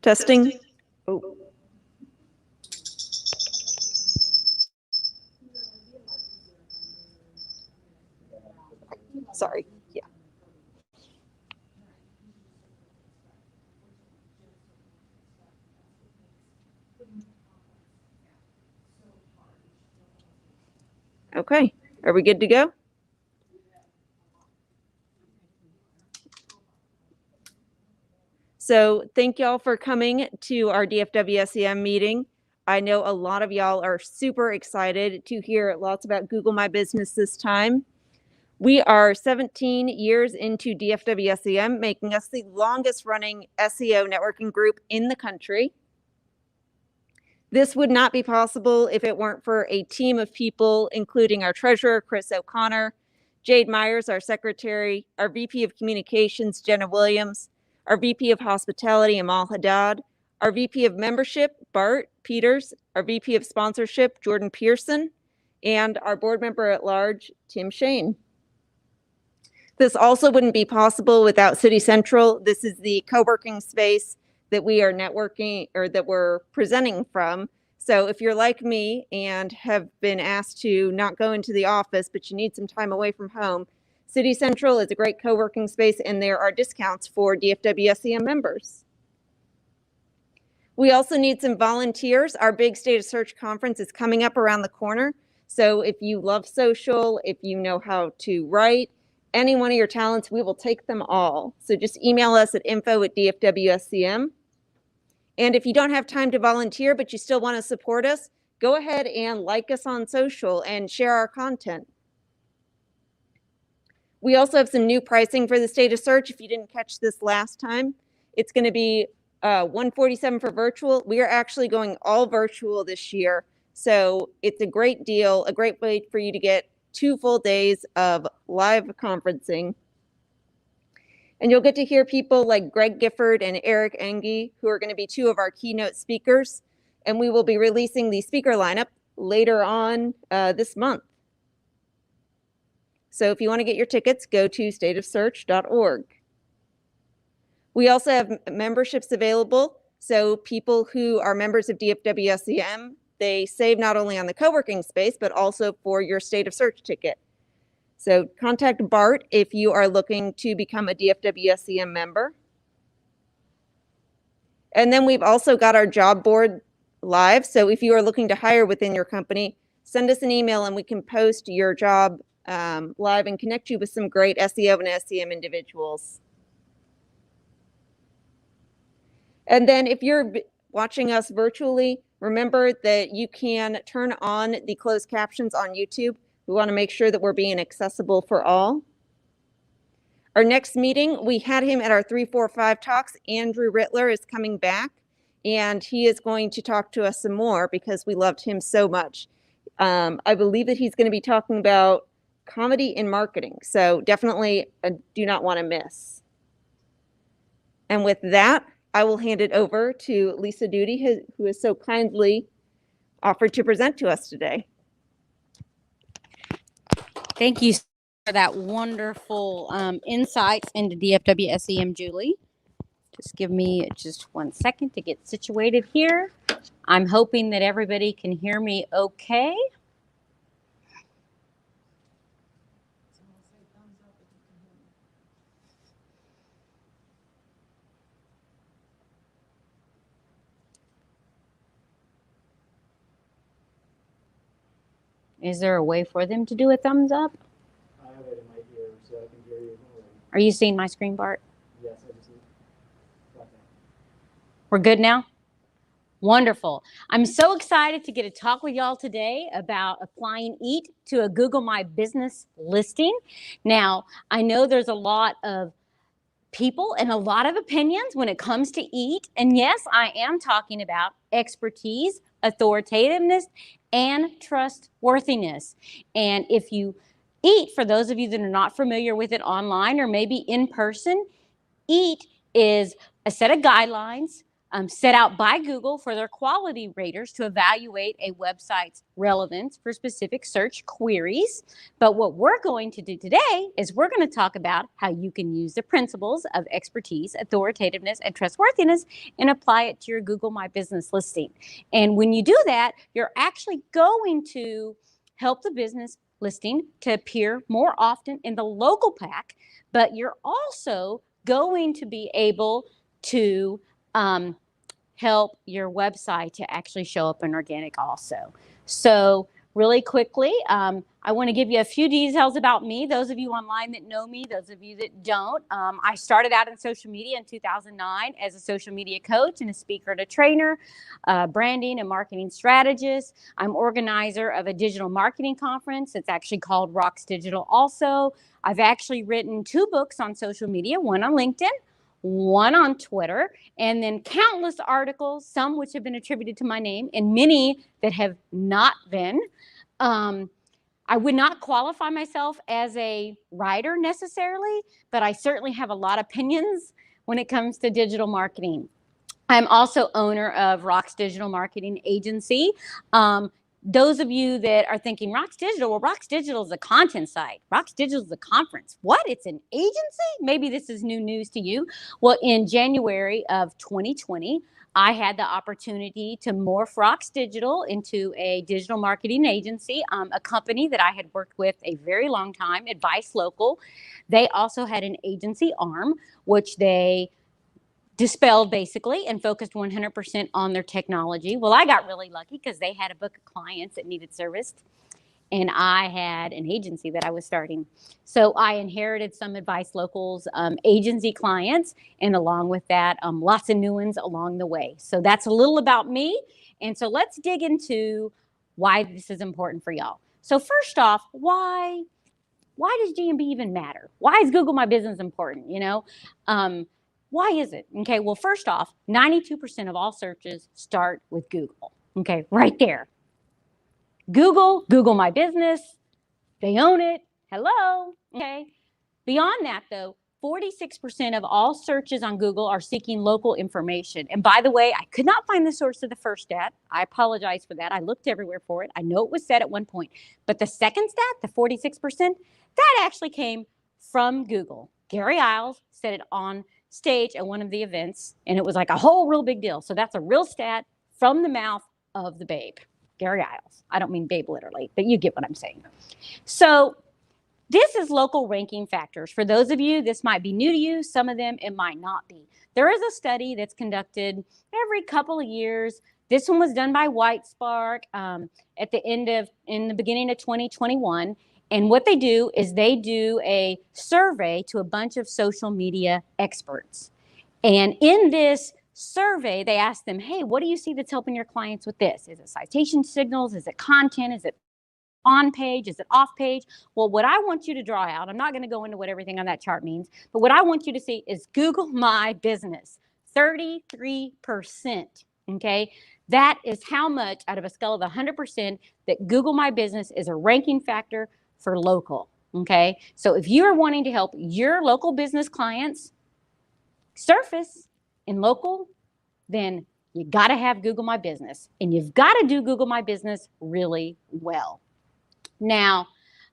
Testing. Oh. Sorry. Yeah. Okay. Are we good to go? So thank y'all for coming to our DFW SEM meeting. I know a lot of y'all are super excited to hear lots about Google My Business this time. We are 17 years into DFW SEM, making us the longest running SEO networking group in the country. This would not be possible if it weren't for a team of people, including our treasurer, Chris O'Connor, Jade Myers, our secretary, our VP of Communications, Jenna Williams, our VP of Hospitality, Amal Haddad, our VP of Membership, Bart Peters, our VP of Sponsorship, Jordan Pearson, and our board member at large, Tim Shane. This also wouldn't be possible without City Central. This is the co-working space that we are networking or that we're presenting from. So if you're like me and have been asked to not go into the office, but you need some time away from home, City Central is a great co-working space and there are discounts for DFW SEM members. We also need some volunteers. Our big State of Search conference is coming up around the corner. So if you love social, if you know how to write, any one of your talents, we will take them all. So just email us at info@dfwscm. And if you don't have time to volunteer, but you still want to support us, go ahead and like us on social and share our content. We also have some new pricing for the State of Search. If you didn't catch this last time, it's going to be $147 for virtual. We are actually going all virtual this year. So it's a great deal, a great way for you to get 2 full days of live conferencing. And you'll get to hear people like Greg Gifford and Eric Engie, who are going to be 2 of our keynote speakers. And we will be releasing the speaker lineup later on this month. So if you want to get your tickets, go to stateofsearch.org. We also have memberships available. So people who are members of DFW SEM, they save not only on the co-working space, but also for your State of Search ticket. So contact Bart if you are looking to become a DFW SEM member. And then we've also got our job board live. So if you are looking to hire within your company, send us an email and we can post your job live and connect you with some great SEO and SEM individuals. And then if you're watching us virtually, remember that you can turn on the closed captions on YouTube. We want to make sure that we're being accessible for all. Our next meeting, we had him at our 345 talks. Andrew Rittler is coming back, and he is going to talk to us some more because we loved him so much. I believe that he's going to be talking about comedy in marketing, so definitely do not want to miss. And with that, I will hand it over to Lisa Duty, who has so kindly offered to present to us today. Thank you for that wonderful insights into DFW SEM, Julie. Just give me just 1 second to get situated here. I'm hoping that everybody can hear me okay. Is there a way for them to do a thumbs up? I have it in my ear, so I can hear you. Are you seeing my screen, Bart? Yes, I just got that. We're good now? Wonderful. I'm so excited to get to talk with y'all today about applying EAT to a Google My Business listing. Now, I know there's a lot of people and a lot of opinions when it comes to EAT. And yes, I am talking about expertise, authoritativeness, and trustworthiness. And if you EAT, for those of you that are not familiar with it online or maybe in person, EAT is a set of guidelines, set out by Google for their quality raters to evaluate a website's relevance for specific search queries. But what we're going to do today is we're going to talk about how you can use the principles of expertise, authoritativeness, and trustworthiness and apply it to your Google My Business listing. And when you do that, you're actually going to help the business listing to appear more often in the local pack, but you're also going to be able to help your website to actually show up in organic also. So really quickly, I want to give you a few details about me. Those of you online that know me, those of you that don't, I started out in social media in 2009 as a social media coach and a speaker and a trainer, branding and marketing strategist. I'm organizer of a digital marketing conference. It's actually called Rocks Digital also. I've actually written 2 books on social media, one on LinkedIn, one on Twitter, and then countless articles, some which have been attributed to my name and many that have not been. I would not qualify myself as a writer necessarily, but I certainly have a lot of opinions when it comes to digital marketing. I'm also owner of Rocks Digital Marketing Agency. Those of you that are thinking Rocks Digital, well, Rocks Digital is a content site. Rocks Digital is a conference. What? It's an agency? Maybe this is new news to you. Well, in January of 2020, I had the opportunity to morph Rocks Digital into a digital marketing agency, a company that I had worked with a very long time, Advice Local. They also had an agency arm, which they dispelled basically and focused 100% on their technology. Well, I got really lucky because they had a book of clients that needed serviced and I had an agency that I was starting. So I inherited some Advice Local's agency clients, and along with that, lots of new ones along the way. So that's a little about me. And so let's dig into why this is important for y'all. So first off, why does GMB even matter? Why is Google My Business important? You know, why is it? Okay, well, first off, 92% of all searches start with Google. Okay, right there. Google My Business, they own it. Hello, okay. Beyond that though, 46% of all searches on Google are seeking local information. And by the way, I could not find the source of the first stat. I apologize for that. I looked everywhere for it. I know it was said at one point, but the second stat, the 46%, that actually came from Google. Gary Iles said it on stage at one of the events, and it was like a whole real big deal. So that's a real stat from the mouth of the babe, Gary Iles. I don't mean babe literally, but you get what I'm saying. So this is local ranking factors. For those of you, this might be new to you. Some of them, it might not be. There is a study that's conducted every couple of years. This one was done by WhiteSpark in the beginning of 2021. And what they do is they do a survey to a bunch of social media experts. And in this survey, they ask them, hey, what do you see that's helping your clients with this? Is it citation signals? Is it content? Is it on page? Is it off page? Well, what I want you to draw out, I'm not going to go into what everything on that chart means, but what I want you to see is Google My Business, 33%. Okay. That is how much out of a scale of 100% that Google My Business is a ranking factor for local. Okay. So if you're wanting to help your local business clients surface in local, then you got to have Google My Business, and you've got to do Google My Business really well. Now,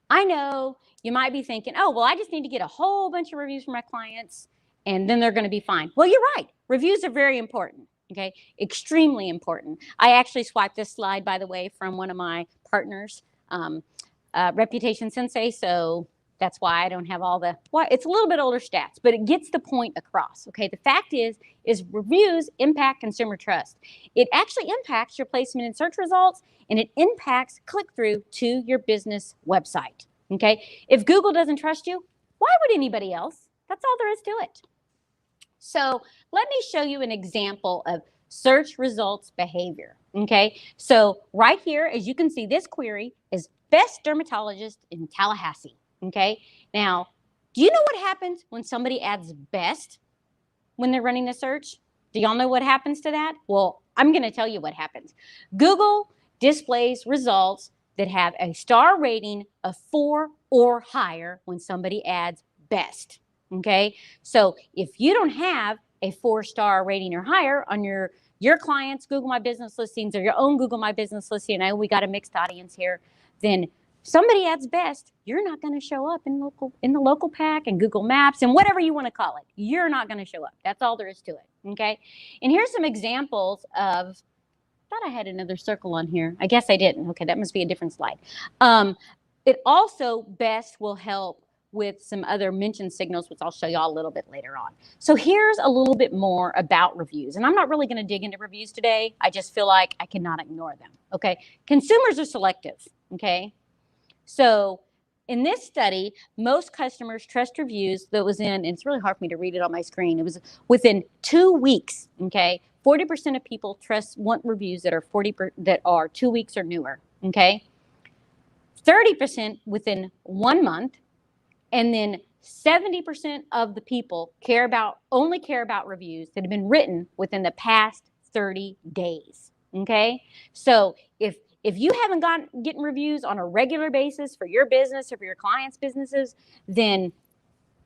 I know you might be thinking, oh, well, I just need to get a whole bunch of reviews from my clients and then they're going to be fine. Well, you're right. Reviews are very important. Okay. Extremely important. I actually swiped this slide, by the way, from one of my partners, Reputation Sensei. So that's why I don't have all the, well, it's a little bit older stats, but it gets the point across. Okay. The fact is reviews impact consumer trust. It actually impacts your placement in search results, and it impacts click-through to your business website. Okay. If Google doesn't trust you, why would anybody else? That's all there is to it. So let me show you an example of search results behavior. Okay. So right here, as you can see, this query is best dermatologist in Tallahassee. Okay. Now, do you know what happens when somebody adds best when they're running the search? Do y'all know what happens to that? Well, I'm going to tell you what happens. Google displays results that have a star rating of 4 or higher when somebody adds best. Okay. So if you don't have a 4-star rating or higher on your clients' Google My Business listings or your own Google My Business listing, I know we got a mixed audience here, then somebody adds best, you're not going to show up in the local pack and Google Maps and whatever you want to call it. You're not going to show up. That's all there is to it. Okay. And here's some examples of, I thought I had another circle on here. I guess I didn't. Okay. That must be a different slide. It also best will help with some other mention signals, which I'll show y'all a little bit later on. So here's a little bit more about reviews. And I'm not really going to dig into reviews today. I just feel like I cannot ignore them. Okay. Consumers are selective. Okay. So in this study, most customers trust reviews that was in, and it's really hard for me to read it on my screen. It was within 2 weeks. Okay. 40% of people want reviews that are 2 weeks or newer. Okay. 30% within 1 month. And then 70% of the people only care about reviews that have been written within the past 30 days. Okay. So if you haven't getting reviews on a regular basis for your business or for your clients' businesses, then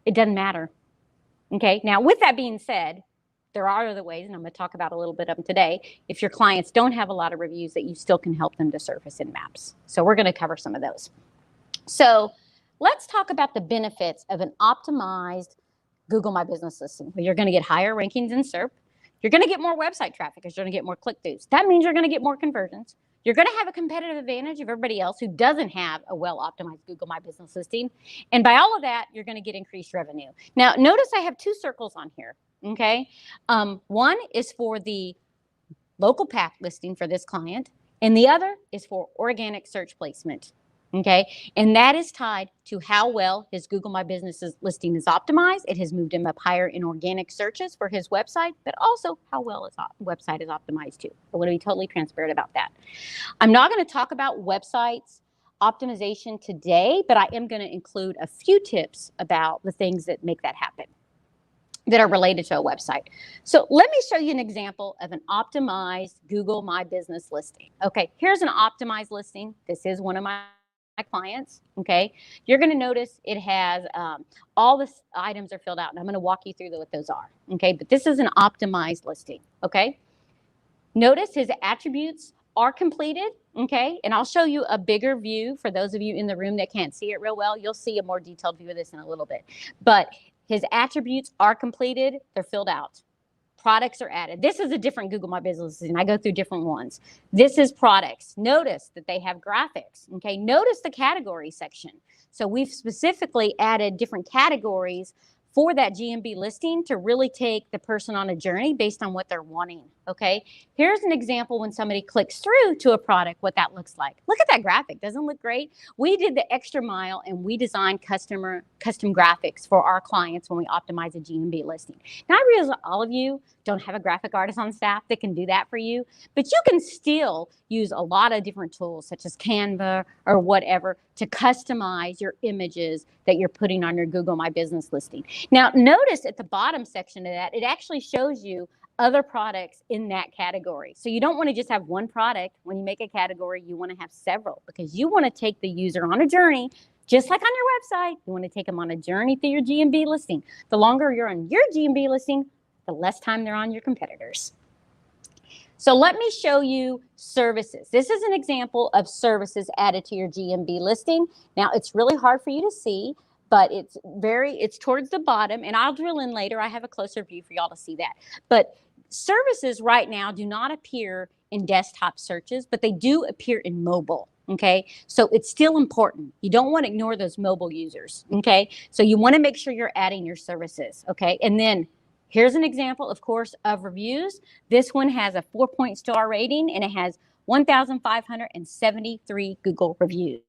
it doesn't matter. Okay. Now, with that being said, there are other ways, and I'm going to talk about a little bit of them today. If your clients don't have a lot of reviews, that you still can help them to surface in maps. So we're going to cover some of those. So let's talk about the benefits of an optimized Google My Business listing. Well, you're going to get higher rankings in SERP. You're going to get more website traffic because you're going to get more click-throughs. That means you're going to get more conversions. You're going to have a competitive advantage of everybody else who doesn't have a well-optimized Google My Business listing. And by all of that, you're going to get increased revenue. Now, notice I have 2 circles on here, okay? One is for the local pack listing for this client, and the other is for organic search placement. Okay, and that is tied to how well his Google My Business listing is optimized. It has moved him up higher in organic searches for his website, but also how well his website is optimized too. I want to be totally transparent about that. I'm not going to talk about websites optimization today, but I am going to include a few tips about the things that make that happen that are related to a website. So let me show you an example of an optimized Google My Business listing. Okay, here's an optimized listing. This is one of my clients. Okay, you're going to notice it has all the items are filled out, and I'm going to walk you through what those are. Okay, but this is an optimized listing. Okay, notice his attributes are completed. Okay, and I'll show you a bigger view for those of you in the room that can't see it real well. You'll see a more detailed view of this in a little bit, but his attributes are completed. They're filled out. Products are added. This is a different Google My Business, and I go through different ones. This is products. Notice that they have graphics. Okay, notice the category section. So we've specifically added different categories for that GMB listing to really take the person on a journey based on what they're wanting. Okay, here's an example when somebody clicks through to a product, what that looks like. Look at that graphic. Doesn't it look great? We did the extra mile and we designed custom graphics for our clients when we optimize a GMB listing. Now, I realize all of you don't have a graphic artist on staff that can do that for you, but you can still use a lot of different tools such as Canva or whatever to customize your images that you're putting on your Google My Business listing. Now, notice at the bottom section of that, it actually shows you other products in that category. So you don't want to just have one product. When you make a category, you want to have several because you want to take the user on a journey, just like on your website. You want to take them on a journey through your GMB listing. The longer you're on your GMB listing, the less time they're on your competitors. So let me show you services. This is an example of services added to your GMB listing. Now, it's really hard for you to see, but it's towards the bottom, and I'll drill in later. I have a closer view for y'all to see that. But services right now do not appear in desktop searches, but they do appear in mobile. Okay, so it's still important. You don't want to ignore those mobile users. Okay, so you want to make sure you're adding your services. Okay, and then here's an example, of course, of reviews. This one has a 4-point star rating, and it has 1,573 Google reviews.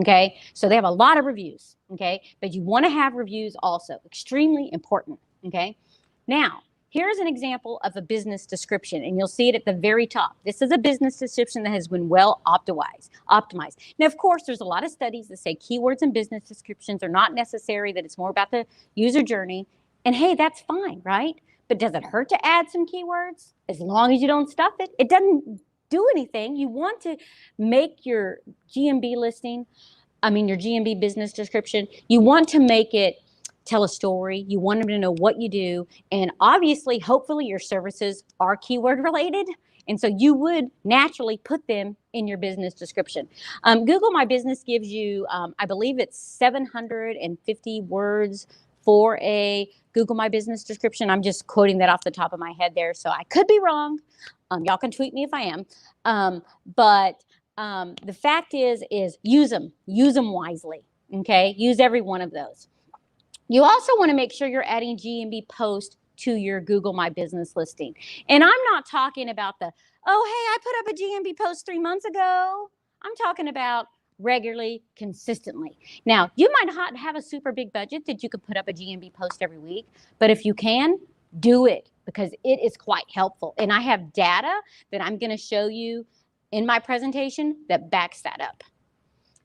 Okay, so they have a lot of reviews. Okay, but you want to have reviews also, extremely important. Okay, now here's an example of a business description, and you'll see it at the very top. This is a business description that has been well optimized. Now, of course, there's a lot of studies that say keywords in business descriptions are not necessary, that it's more about the user journey. And hey, that's fine, right? But does it hurt to add some keywords? As long as you don't stuff it, it doesn't do anything. You want to make your GMB listing, your GMB business description, you want to make it tell a story. You want them to know what you do. And obviously, hopefully your services are keyword related. And so you would naturally put them in your business description. Google My Business gives you, I believe it's 750 words for a Google My Business description. I'm just quoting that off the top of my head there, so I could be wrong. Y'all can tweet me if I am. But the fact is use them wisely, okay? Use every one of those. You also want to make sure you're adding GMB post to your Google My Business listing. And I'm not talking about the, oh, hey, I put up a GMB post 3 months ago. I'm talking about regularly, consistently. Now, you might not have a super big budget that you could put up a GMB post every week, but if you can, do it because it is quite helpful. And I have data that I'm going to show you in my presentation that backs that up.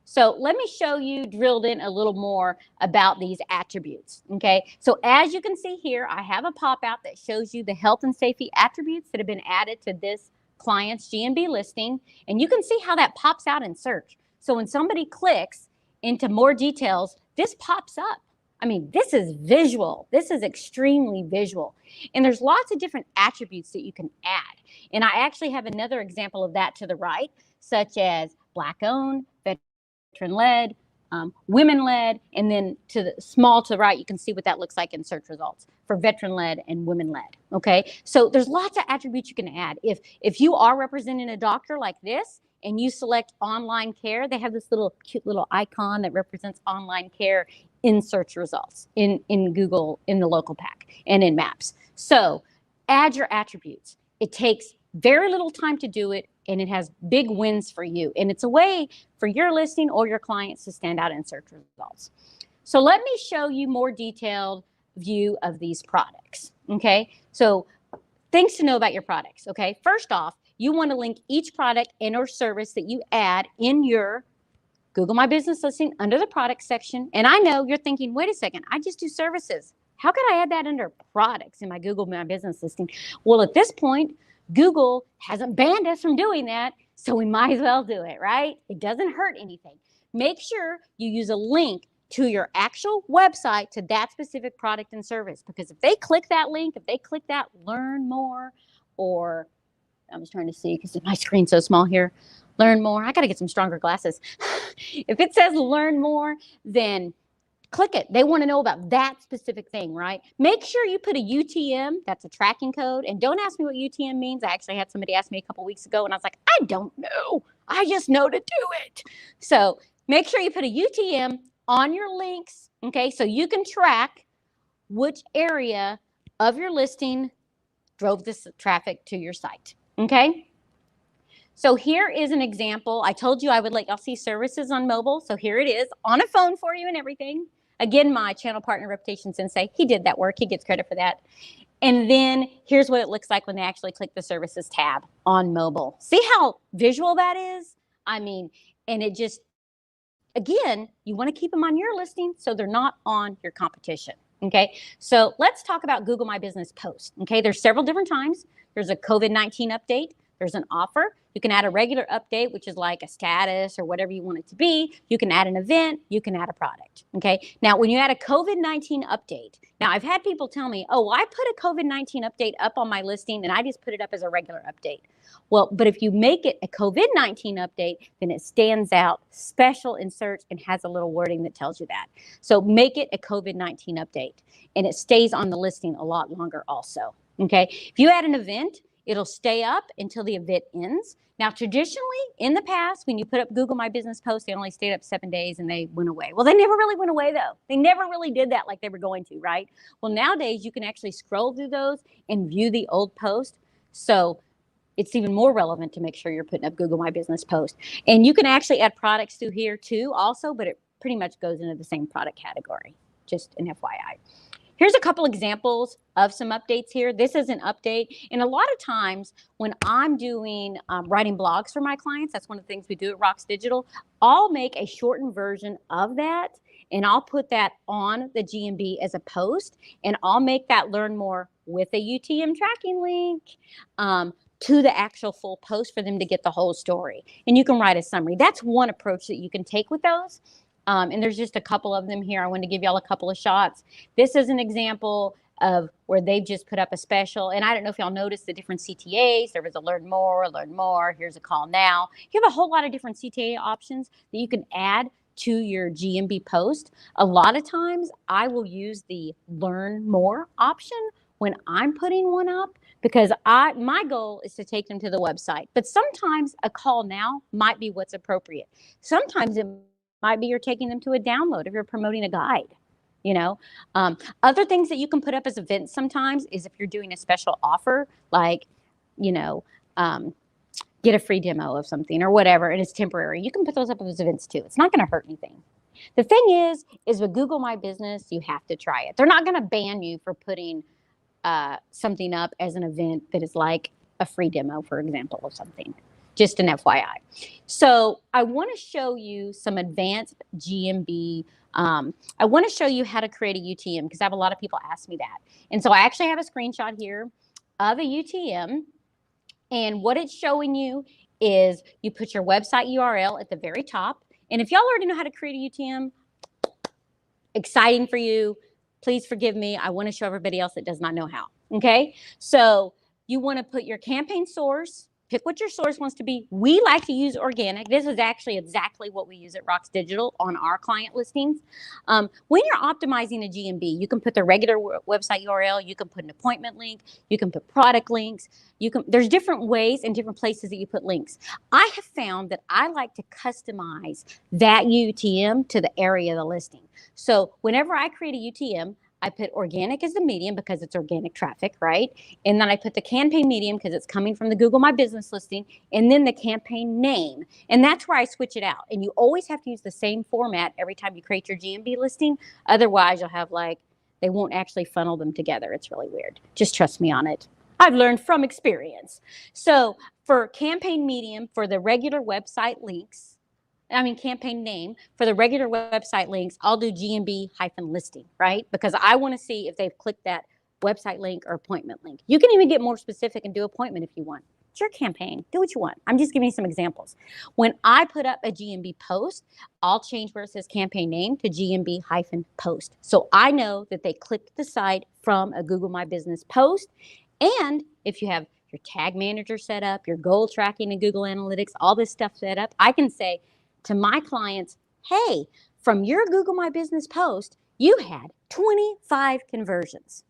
So let me show you drilled in a little more about these attributes, okay? So as you can see here, I have a pop-out that shows you the health and safety attributes that have been added to this client's GMB listing, and you can see how that pops out in search. So when somebody clicks into more details, this pops up. I mean, this is visual. This is extremely visual. And there's lots of different attributes that you can add. And I actually have another example of that to the right, such as Black-owned, veteran-led, women-led, and then to the small to the right, you can see what that looks like in search results for veteran-led and women-led, okay? So there's lots of attributes you can add. If you are representing a doctor like this, and you select online care, they have this little cute little icon that represents online care in search results, in Google, in the local pack, and in Maps. So add your attributes. It takes very little time to do it, and it has big wins for you. And it's a way for your listing or your clients to stand out in search results. So let me show you more detailed view of these products, okay? So things to know about your products, okay? First off, you want to link each product and or service that you add in your Google My Business listing under the product section. And I know you're thinking, wait a second, I just do services. How could I add that under products in my Google My Business listing? Well, at this point, Google hasn't banned us from doing that, so we might as well do it, right? It doesn't hurt anything. Make sure you use a link to your actual website to that specific product and service, because if they click that link, if they click that learn more, or I was trying to see because my screen's so small here, learn more, I got to get some stronger glasses. If it says learn more, then click it. They want to know about that specific thing, right? Make sure you put a UTM, that's a tracking code. And don't ask me what UTM means. I actually had somebody ask me a couple weeks ago and I was like, I don't know. I just know to do it. So make sure you put a UTM on your links, okay? So you can track which area of your listing drove this traffic to your site, okay? So here is an example. I told you I would let y'all see services on mobile. So here it is on a phone for you and everything. Again, my channel partner, Reputation Sensei, he did that work. He gets credit for that. And then here's what it looks like when they actually click the services tab on mobile. See how visual that is? I mean, and it just, again, you want to keep them on your listing so they're not on your competition. Okay, so let's talk about Google My Business post. Okay, there's several different times. There's a COVID-19 update. There's an offer. You can add a regular update, which is like a status or whatever you want it to be. You can add an event. You can add a product. Okay. Now, when you add a COVID-19 update, now I've had people tell me, oh, well, I put a COVID-19 update up on my listing and I just put it up as a regular update. Well, but if you make it a COVID-19 update, then it stands out special in search and has a little wording that tells you that. So make it a COVID-19 update and it stays on the listing a lot longer also. Okay. If you add an event, it'll stay up until the event ends. Now, traditionally, in the past, when you put up Google My Business posts, they only stayed up 7 days and they went away. Well, they never really went away, though. They never really did that like they were going to, right? Well, nowadays, you can actually scroll through those and view the old post. So it's even more relevant to make sure you're putting up Google My Business post. And you can actually add products through here, too, also, but it pretty much goes into the same product category, just an FYI. Here's a couple examples of some updates here. This is an update. And a lot of times when I'm doing writing blogs for my clients, that's one of the things we do at Rocks Digital, I'll make a shortened version of that and I'll put that on the GMB as a post and I'll make that learn more with a UTM tracking link to the actual full post for them to get the whole story. And you can write a summary. That's one approach that you can take with those. And there's just a couple of them here. I want to give y'all a couple of shots. This is an example of where they've just put up a special. And I don't know if y'all noticed the different CTAs. There was a learn more. Here's a call now. You have a whole lot of different CTA options that you can add to your GMB post. A lot of times I will use the learn more option when I'm putting one up, because my goal is to take them to the website. But sometimes a call now might be what's appropriate. Sometimes it might be you're taking them to a download if you're promoting a guide. Other things that you can put up as events sometimes is if you're doing a special offer, like, get a free demo of something or whatever, and it's temporary. You can put those up as events too. It's not going to hurt anything. The thing is with Google My Business, you have to try it. They're not going to ban you for putting something up as an event that is like a free demo, for example, of something. Just an FYI. So I want to show you some advanced GMB. I want to show you how to create a UTM, because I have a lot of people ask me that. And so I actually have a screenshot here of a UTM. And what it's showing you is you put your website URL at the very top. And if y'all already know how to create a UTM, exciting for you. Please forgive me. I want to show everybody else that does not know how. Okay. So you want to put your campaign source, pick what your source wants to be. We like to use organic. This is actually exactly what we use at Rox Digital on our client listings. When you're optimizing a GMB, you can put the regular website URL, you can put an appointment link, you can put product links, there's different ways and different places that you put links. I have found that I like to customize that UTM to the area of the listing. So whenever I create a UTM, I put organic as the medium because it's organic traffic, right? And then I put the campaign medium because it's coming from the Google My Business listing, and then the campaign name. And that's where I switch it out. And you always have to use the same format every time you create your GMB listing. Otherwise, you'll have they won't actually funnel them together. It's really weird. Just trust me on it. I've learned from experience. So for campaign medium, for the regular website links, campaign name, for the regular website links, I'll do GMB-listing, right? Because I want to see if they've clicked that website link or appointment link. You can even get more specific and do appointment if you want. It's your campaign. Do what you want. I'm just giving you some examples. When I put up a GMB post, I'll change where it says campaign name to GMB-post. So I know that they clicked the site from a Google My Business post. And if you have your tag manager set up, your goal tracking in Google Analytics, all this stuff set up, I can say to my clients, hey, from your Google My Business post, you had 25 conversions.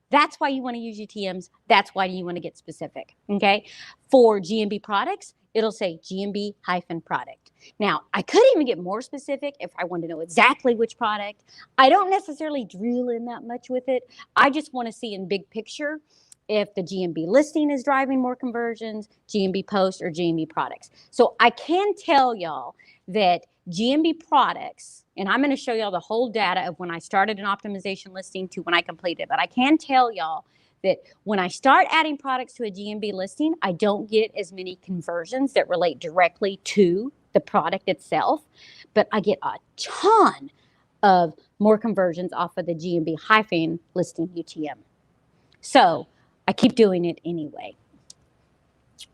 That's why you want to use UTMs. That's why you want to get specific, okay? For GMB products, it'll say GMB-product. Now, I could even get more specific if I want to know exactly which product. I don't necessarily drill in that much with it. I just want to see in big picture if the GMB listing is driving more conversions, GMB posts, or GMB products. So I can tell y'all that GMB products, and I'm going to show y'all the whole data of when I started an optimization listing to when I completed, but I can tell y'all that when I start adding products to a GMB listing, I don't get as many conversions that relate directly to the product itself, but I get a ton of more conversions off of the GMB- listing UTM. So I keep doing it anyway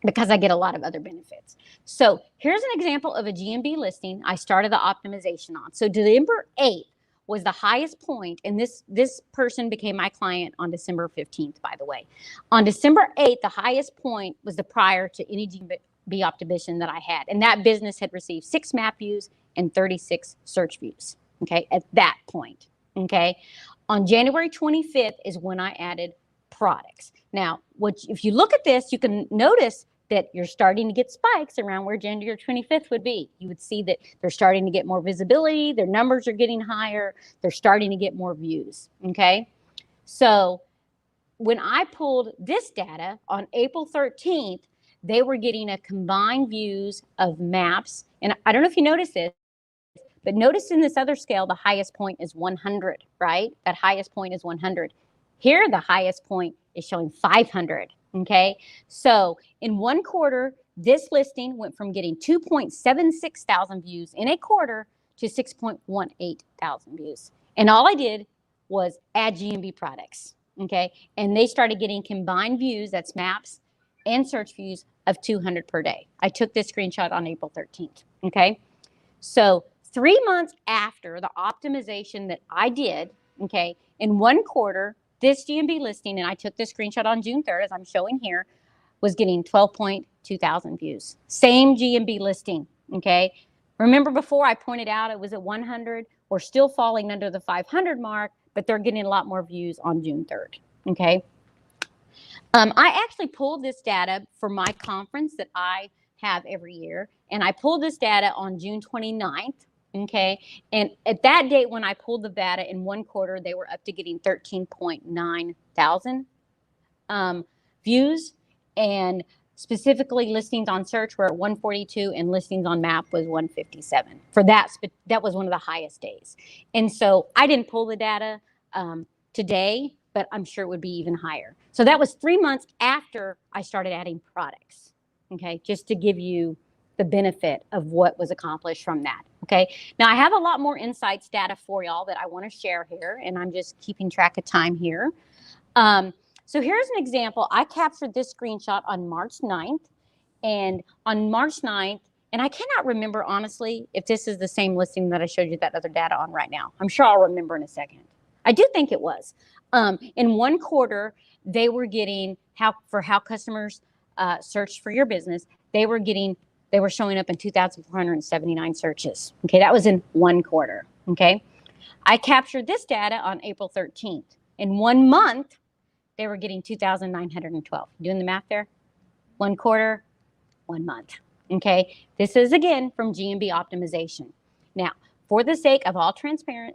because I get a lot of other benefits. So here's an example of a GMB listing I started the optimization on. So December 8th was the highest point, and this person became my client on December 15th, by the way. On December 8th, the highest point was the prior to any GMB optimization that I had, and that business had received 6 map views and 36 search views, okay, at that point, okay? On January 25th is when I added products. Now, if you look at this, you can notice that you're starting to get spikes around where January 25th would be. You would see that they're starting to get more visibility, their numbers are getting higher, they're starting to get more views, okay? So when I pulled this data on April 13th, they were getting a combined views of maps. And I don't know if you noticed this, but notice in this other scale, the highest point is 100, right? That highest point is 100. Here, the highest point is showing 500, okay? So in one quarter, this listing went from getting 2.76 thousand views in a quarter to 6.18 thousand views. And all I did was add GMB products, okay? And they started getting combined views, that's maps, and search views of 200 per day. I took this screenshot on April 13th, okay? So 3 months after the optimization that I did, okay, in 1 quarter, this GMB listing, and I took this screenshot on June 3rd, as I'm showing here, was getting 12.2 thousand views. Same GMB listing, okay? Remember before I pointed out it was at 100, we're still falling under the 500 mark, but they're getting a lot more views on June 3rd, okay? I actually pulled this data for my conference that I have every year, and I pulled this data on June 29th, okay? And at that date when I pulled the data in 1 quarter, they were up to getting 13.9 thousand views, and specifically listings on search were at 142 and listings on map was 157. For that was one of the highest days. And so I didn't pull the data today, but I'm sure it would be even higher. So that was 3 months after I started adding products, okay, just to give you the benefit of what was accomplished from that, okay? Now I have a lot more insights data for y'all that I want to share here, and I'm just keeping track of time here. So here's an example. I captured this screenshot on March 9th, and on March 9th, and I cannot remember honestly if this is the same listing that I showed you that other data on right now. I'm sure I'll remember in a second. I do think it was. In 1 quarter, they were getting how customers searched for your business. They were showing up in 2,479 searches. Okay, that was in 1 quarter. Okay, I captured this data on April 13th. In 1 month, they were getting 2,912. Doing the math there? 1 quarter, 1 month. Okay, this is again from GMB optimization. Now, for the sake of all transparent,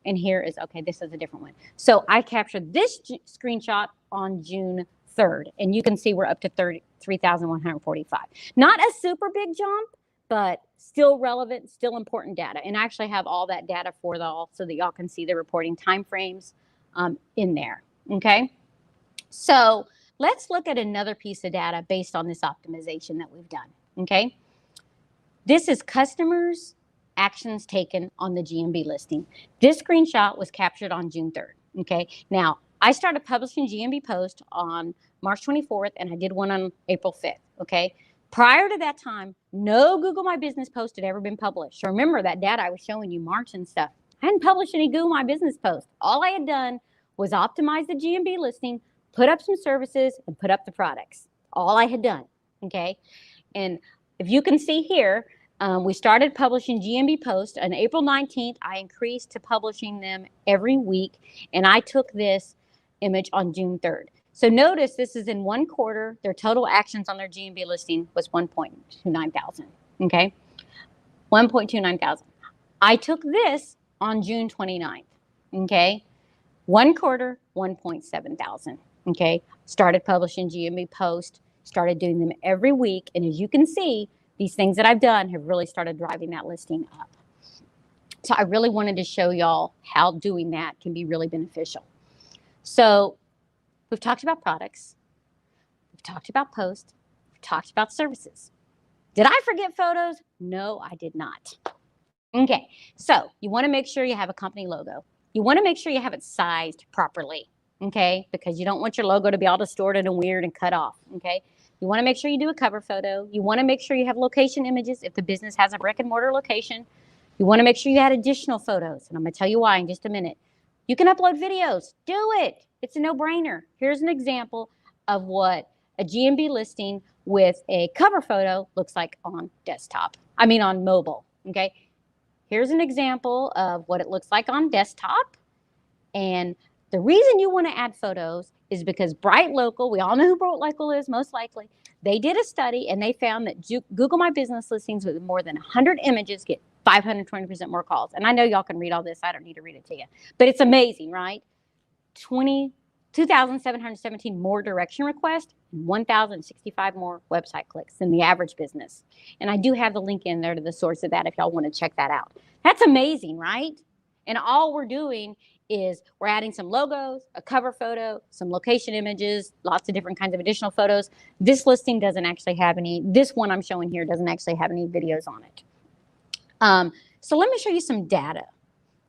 and here is, okay, this is a different one. So I captured this screenshot on June 3rd, and you can see we're up to 3,145. Not a super big jump, but still relevant, still important data. And I actually have all that data for y'all so that y'all can see the reporting timeframes in there, okay? So let's look at another piece of data based on this optimization that we've done, okay? This is customers' actions taken on the GMB listing. This screenshot was captured on June 3rd, okay? Now, I started publishing GMB posts on March 24th, and I did one on April 5th, okay? Prior to that time, no Google My Business post had ever been published. So remember that data I was showing you, March and stuff. I hadn't published any Google My Business posts. All I had done was optimize the GMB listing, put up some services, and put up the products. All I had done, okay? And if you can see here, we started publishing GMB posts on April 19th. I increased to publishing them every week, and I took this image on June 3rd. So notice this is in 1 quarter. Their total actions on their GMB listing was 1.29 thousand, okay? 1.29 thousand. I took this on June 29th, okay? 1 quarter, 1.7 thousand, okay? Started publishing GMB posts, started doing them every week, and as you can see, these things that I've done have really started driving that listing up. So I really wanted to show y'all how doing that can be really beneficial. So we've talked about products, we've talked about posts, we've talked about services. Did I forget photos? No, I did not. Okay, so you want to make sure you have a company logo. You want to make sure you have it sized properly, okay? Because you don't want your logo to be all distorted and weird and cut off, okay? You want to make sure you do a cover photo. You want to make sure you have location images if the business has a brick and mortar location. You want to make sure you add additional photos, and I'm going to tell you why in just a minute. You can upload videos. Do it. It's a no-brainer. Here's an example of what a GMB listing with a cover photo looks like on on mobile, okay? Here's an example of what it looks like on desktop. And the reason you want to add photos is because Bright Local, we all know who Bright Local is, most likely, they did a study and they found that Google My Business listings with more than 100 images get 520% more calls. And I know y'all can read all this. I don't need to read it to you. But it's amazing, right? 2,717 more direction requests, 1,065 more website clicks than the average business. And I do have the link in there to the source of that if y'all want to check that out. That's amazing, right? And all we're doing is we're adding some logos, a cover photo, some location images, lots of different kinds of additional photos. This listing doesn't actually have any, this one I'm showing here doesn't actually have any videos on it. So let me show you some data,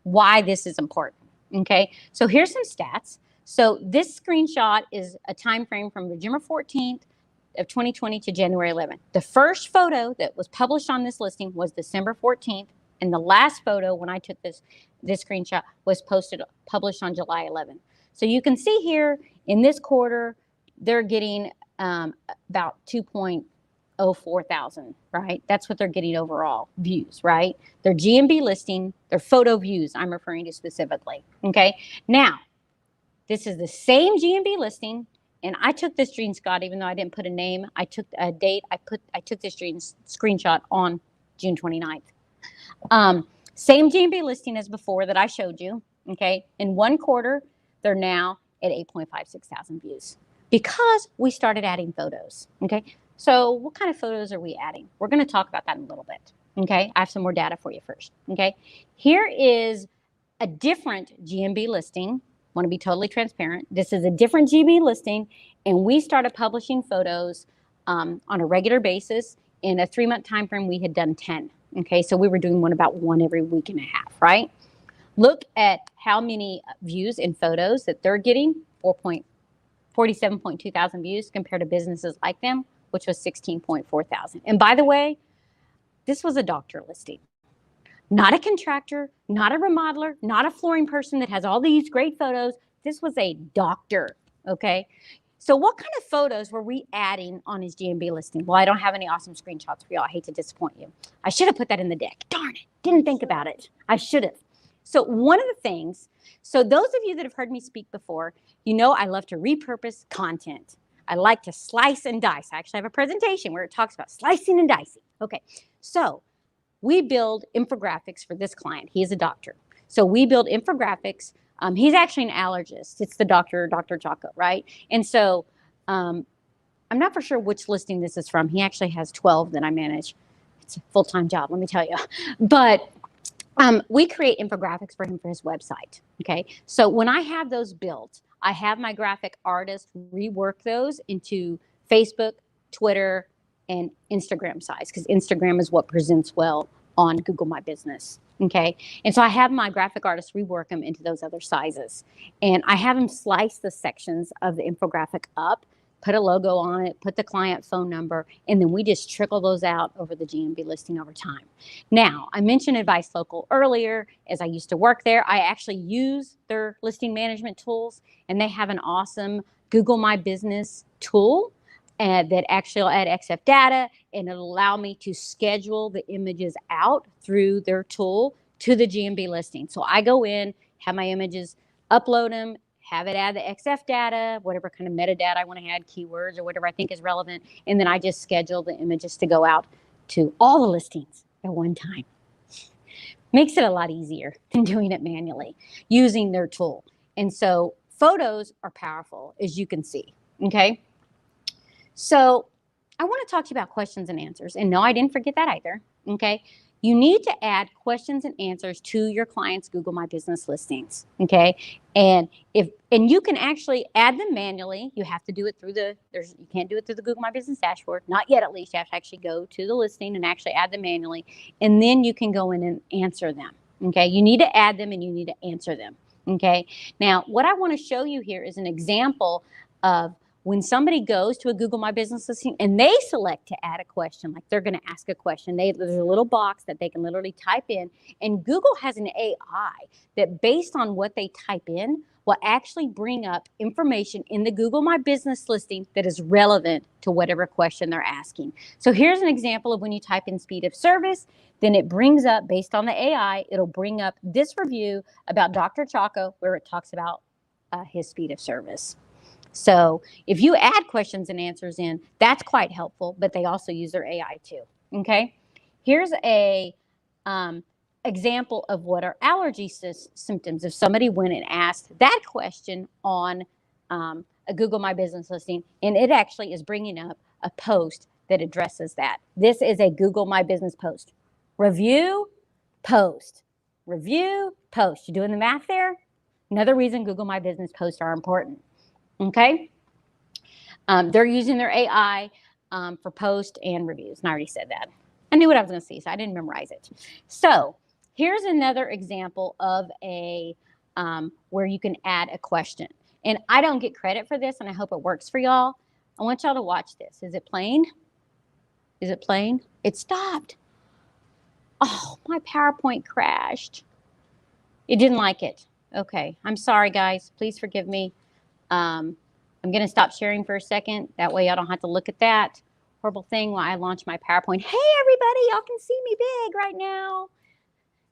why this is important, okay? So here's some stats. So this screenshot is a time frame from November 14th of 2020 to January 11th. The first photo that was published on this listing was December 14th, And the last photo when I took this screenshot was published on July 11th. So you can see here in this quarter, they're getting about 2.04 thousand, right? That's what they're getting overall views, right? Their GMB listing, their photo views I'm referring to specifically, okay? Now, this is the same GMB listing, and I took this screenshot, even though I didn't put a name, I took a date, I took this screenshot on June 29th. Same GMB listing as before that I showed you, okay? In one quarter, they're now at 8.56 thousand views because we started adding photos, okay? So what kind of photos are we adding? We're gonna talk about that in a little bit, okay? I have some more data for you first, okay? Here is a different GMB listing. Want to be totally transparent. This is a different GMB listing, and we started publishing photos on a regular basis. In a 3-month time frame, we had done 10. Okay, so we were doing about one every week and a half, right? Look at how many views in photos that they're getting, 47.2 thousand views compared to businesses like them, which was 16.4 thousand. And by the way, this was a doctor listing. Not a contractor, not a remodeler, not a flooring person that has all these great photos. This was a doctor, okay? So what kind of photos were we adding on his GMB listing? Well, I don't have any awesome screenshots for y'all. I hate to disappoint you. I should have put that in the deck. Darn it, didn't think about it. I should have. So one of the things, so those of you that have heard me speak before, you know I love to repurpose content. I like to slice and dice. I actually have a presentation where it talks about slicing and dicing. Okay, so we build infographics for this client. He is a doctor. So we build infographics. He's actually an allergist. It's the Dr. Jocko, right? And so I'm not for sure which listing this is from. He actually has 12 that I manage. It's a full-time job, let me tell you. But we create infographics for him for his website, okay? So when I have those built, I have my graphic artist rework those into Facebook, Twitter, and Instagram size, because Instagram is what presents well on Google My Business, okay? And so I have my graphic artist rework them into those other sizes. And I have them slice the sections of the infographic up, put a logo on it, put the client phone number, and then we just trickle those out over the GMB listing over time. Now, I mentioned Advice Local earlier. As I used to work there, I actually use their listing management tools, and they have an awesome Google My Business tool that actually will add XF data, and it'll allow me to schedule the images out through their tool to the GMB listing. So I go in, have my images, upload them, have it add the XF data, whatever kind of metadata I want to add, keywords or whatever I think is relevant, and then I just schedule the images to go out to all the listings at one time. Makes it a lot easier than doing it manually using their tool. And so photos are powerful, as you can see, okay? So I want to talk to you about questions and answers. And no, I didn't forget that either, okay? You need to add questions and answers to your clients' Google My Business listings, okay? And you can actually add them manually. You have to do it through you can't do it through the Google My Business dashboard. Not yet, at least. You have to actually go to the listing and actually add them manually. And then you can go in and answer them, okay? You need to add them and you need to answer them, okay? Now, what I want to show you here is an example of when somebody goes to a Google My Business listing and they select to add a question, like they're going to ask a question, there's a little box that they can literally type in, and Google has an AI that based on what they type in will actually bring up information in the Google My Business listing that is relevant to whatever question they're asking. So here's an example of when you type in speed of service, then it brings up, based on the AI, it'll bring up this review about Dr. Chaco where it talks about his speed of service. So if you add questions and answers in, that's quite helpful, but they also use their AI too, okay? Here's a example of what are allergy symptoms. If somebody went and asked that question on a Google My Business listing, and it actually is bringing up a post that addresses that. This is a Google My Business post. Review, post. Review, post. You doing the math there? Another reason Google My Business posts are important. Okay, they're using their AI for post and reviews, and I already said that. I knew what I was going to say, so I didn't memorize it. So here's another example of a where you can add a question. And I don't get credit for this, and I hope it works for y'all. I want y'all to watch this. Is it playing? Is it playing? It stopped. Oh, my PowerPoint crashed. It didn't like it. Okay, I'm sorry, guys. Please forgive me. I'm going to stop sharing for a second. That way I don't have to look at that horrible thing while I launch my PowerPoint. Hey, everybody, y'all can see me big right now.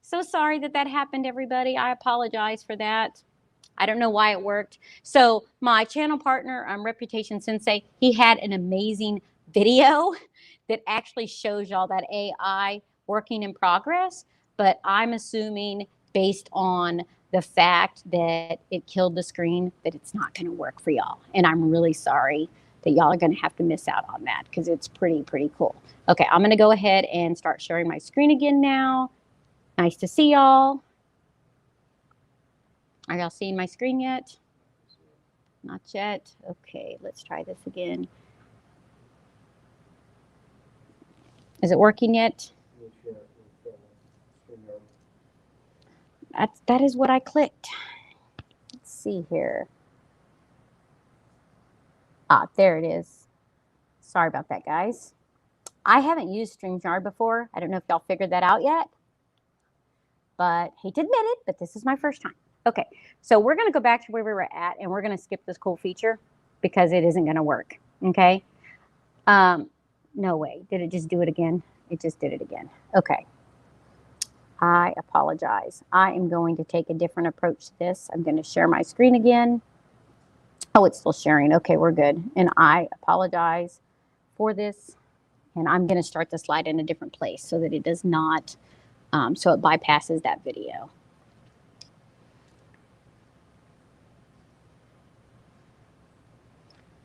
So sorry that that happened, everybody. I apologize for that. I don't know why it worked. So my channel partner, Reputation Sensei, he had an amazing video that actually shows y'all that AI working in progress. But I'm assuming based on the fact that it killed the screen that it's not going to work for y'all. And I'm really sorry that y'all are going to have to miss out on that because it's pretty cool. Okay, I'm going to go ahead and start sharing my screen again now. Nice to see y'all. Are y'all seeing my screen yet? Not yet. Okay, let's try this again. Is it working yet? We'll share it with StreamYard. That is what I clicked. Let's see here. Ah, there it is. Sorry about that, guys. I haven't used StreamYard before. I don't know if y'all figured that out yet, but hate to admit it, but this is my first time. Okay, so we're going to go back to where we were at, and we're going to skip this cool feature because it isn't going to work. Okay. No way. Did it just do it again? It just did it again. Okay. I apologize. I am going to take a different approach to this. I'm going to share my screen again. Oh, it's still sharing. Okay, we're good. And I apologize for this. And I'm going to start the slide in a different place so that it does not, so it bypasses that video.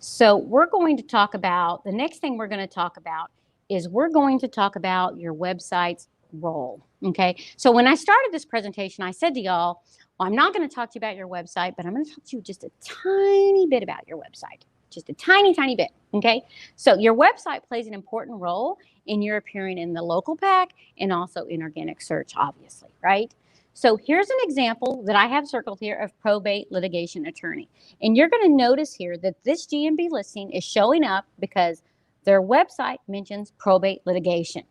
So we're going to talk about, the next thing we're going to talk about is we're going to talk about your website's role. Okay. So when I started this presentation, I said to y'all, well, I'm not going to talk to you about your website, but I'm going to talk to you just a tiny bit about your website. Just a tiny bit. Okay. So your website plays an important role in your appearing in the local pack and also in organic search, obviously, right? So here's an example that I have circled here of probate litigation attorney. And you're going to notice here that this GMB listing is showing up because their website mentions probate litigation.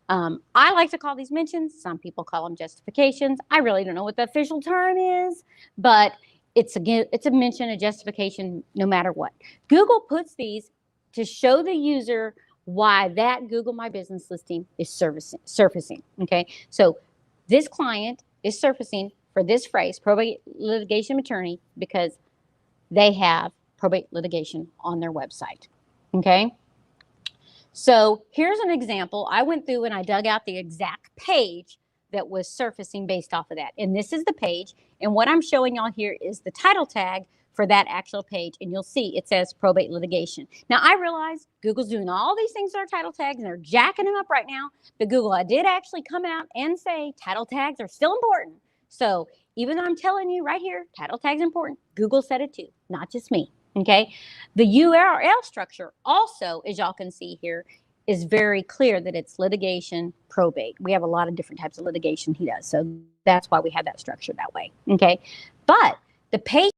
I like to call these mentions. Some people call them justifications. I really don't know what the official term is, but it's a mention, a justification, no matter what. Google puts these to show the user why that Google My Business listing is surfacing. Okay, so this client is surfacing for this phrase, probate litigation attorney, because they have probate litigation on their website. Okay. So here's an example. I went through and I dug out the exact page that was surfacing based off of that. And this is the page. And what I'm showing y'all here is the title tag for that actual page. And you'll see it says probate litigation. Now, I realize Google's doing all these things to our title tags and they're jacking them up right now. But Google, did actually come out and say title tags are still important. So even though I'm telling you right here, title tags important, Google said it too, not just me. Okay. The URL structure also, as y'all can see here, is very clear that it's litigation probate. We have a lot of different types of litigation he does. So that's why we have that structure that way. Okay. But the page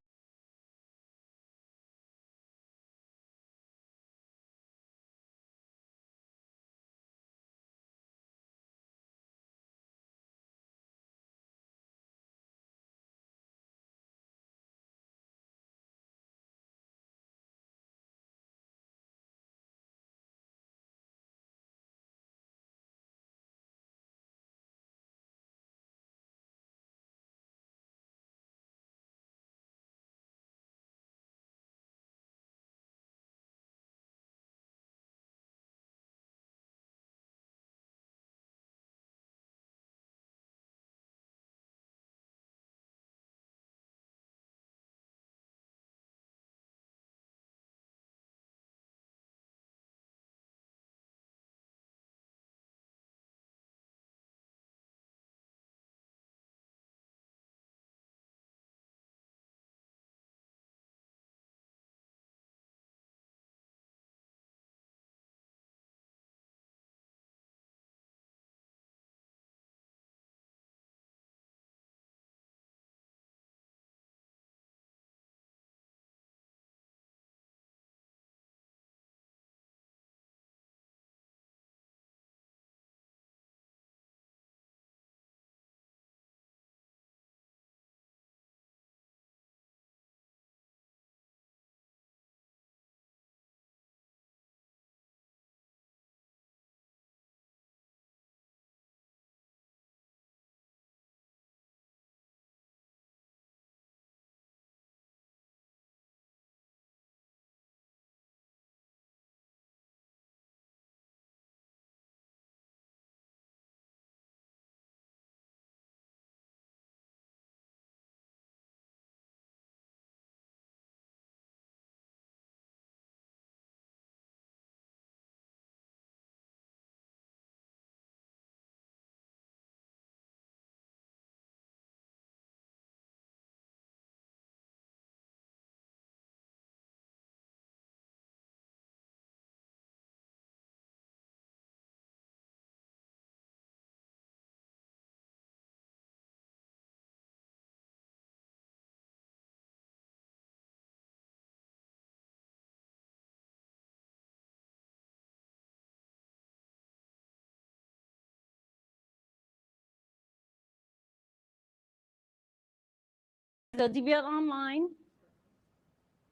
those of you online,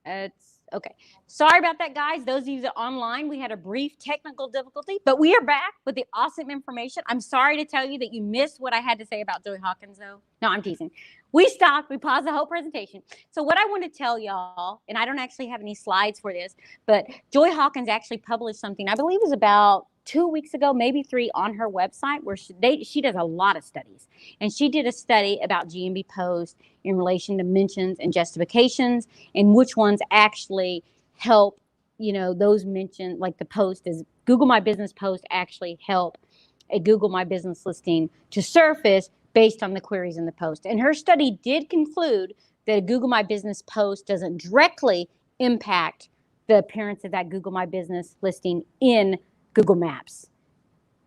it's okay. Sorry about that, guys. Those of you that are online, we had a brief technical difficulty, but we are back with the awesome information. I'm sorry to tell you that you missed what I had to say about Joy Hawkins, though. No, I'm teasing. We stopped. We paused the whole presentation. So what I want to tell y'all, and I don't actually have any slides for this, but Joy Hawkins actually published something, I believe it was about 2 weeks ago, maybe 3, on her website where she does a lot of studies. And she did a study about GMB posts in relation to mentions and justifications and which ones actually help, those mentioned, like the post is Google My Business post actually help a Google My Business listing to surface based on the queries in the post. And her study did conclude that a Google My Business post doesn't directly impact the appearance of that Google My Business listing in Google Maps,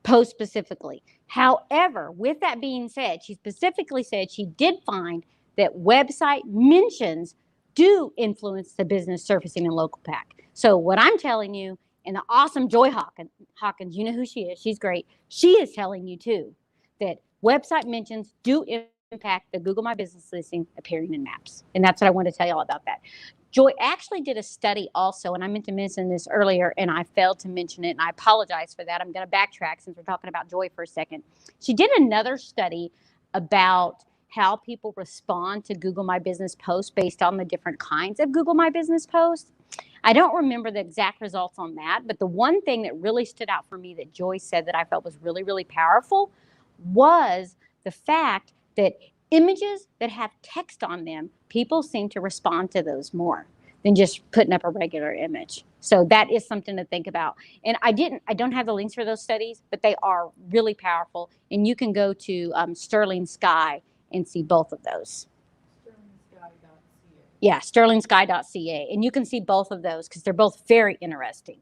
post specifically. However, with that being said, she specifically said she did find that website mentions do influence the business surfacing in local pack. So what I'm telling you, and the awesome Joy Hawkins, you know who she is, she's great. She is telling you too that website mentions do impact the Google My Business listing appearing in Maps. And that's what I want to tell you all about that. Joy actually did a study also, and I meant to mention this earlier, and I failed to mention it, and I apologize for that. I'm going to backtrack since we're talking about Joy for a second. She did another study about how people respond to Google My Business posts based on the different kinds of Google My Business posts. I don't remember the exact results on that, but the one thing that really stood out for me that Joy said that I felt was really, really powerful was the fact that images that have text on them, people seem to respond to those more than just putting up a regular image. So that is something to think about. And I don't have the links for those studies, but they are really powerful. And you can go to Sterling Sky and see both of those. Yeah, sterlingsky.ca. And you can see both of those because they're both very interesting.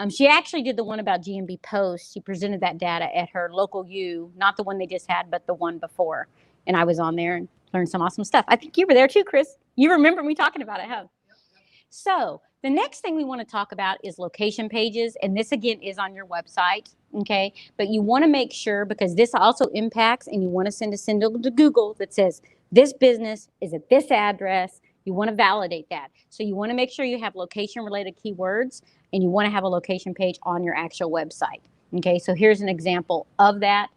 She actually did the one about GMB posts. She presented that data at her local U, not the one they just had, but the one before. And I was on there and learned some awesome stuff. I think you were there too, Chris. You remember me talking about it, huh? So the next thing we want to talk about is location pages. And this, again, is on your website, okay? But you want to make sure, because this also impacts, and you want to send a signal to Google that says, this business is at this address. You want to validate that. So you want to make sure you have location-related keywords, and you want to have a location page on your actual website, okay? So here's an example of that.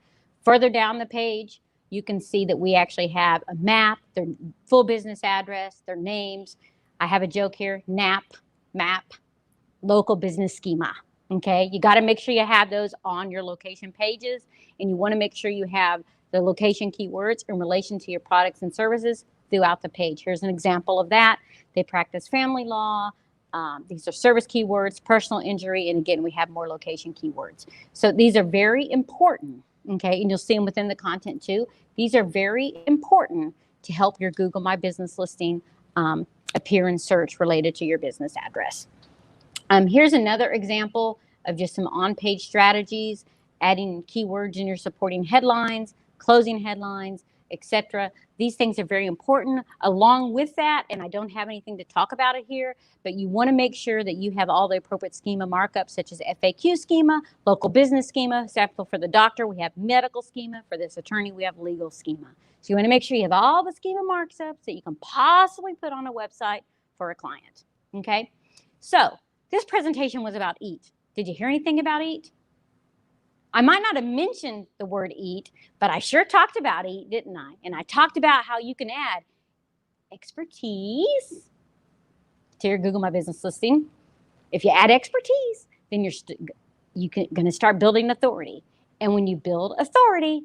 Further down the page, you can see that we actually have a map, their full business address, their names. I have a joke here, NAP, map, local business schema, okay? You got to make sure you have those on your location pages, and you want to make sure you have the location keywords in relation to your products and services throughout the page. Here's an example of that. They practice family law. These are service keywords, personal injury, and again, we have more location keywords. So these are very important, okay? And you'll see them within the content too. These are very important to help your Google My Business listing appear in search related to your business address. Here's another example of just some on-page strategies, adding keywords in your supporting headlines, closing headlines, etc. These things are very important. Along with that, and I don't have anything to talk about it here, but you want to make sure that you have all the appropriate schema markups, such as FAQ schema, local business schema. Example for the doctor, we have medical schema. For this attorney, we have legal schema. So you want to make sure you have all the schema markups that you can possibly put on a website for a client, okay? So this presentation was about EAT. Did you hear anything about EAT? I might not have mentioned the word EAT, but I sure talked about EAT, didn't I? And I talked about how you can add expertise to your Google My Business listing. If you add expertise, then you're going to start building authority. And when you build authority,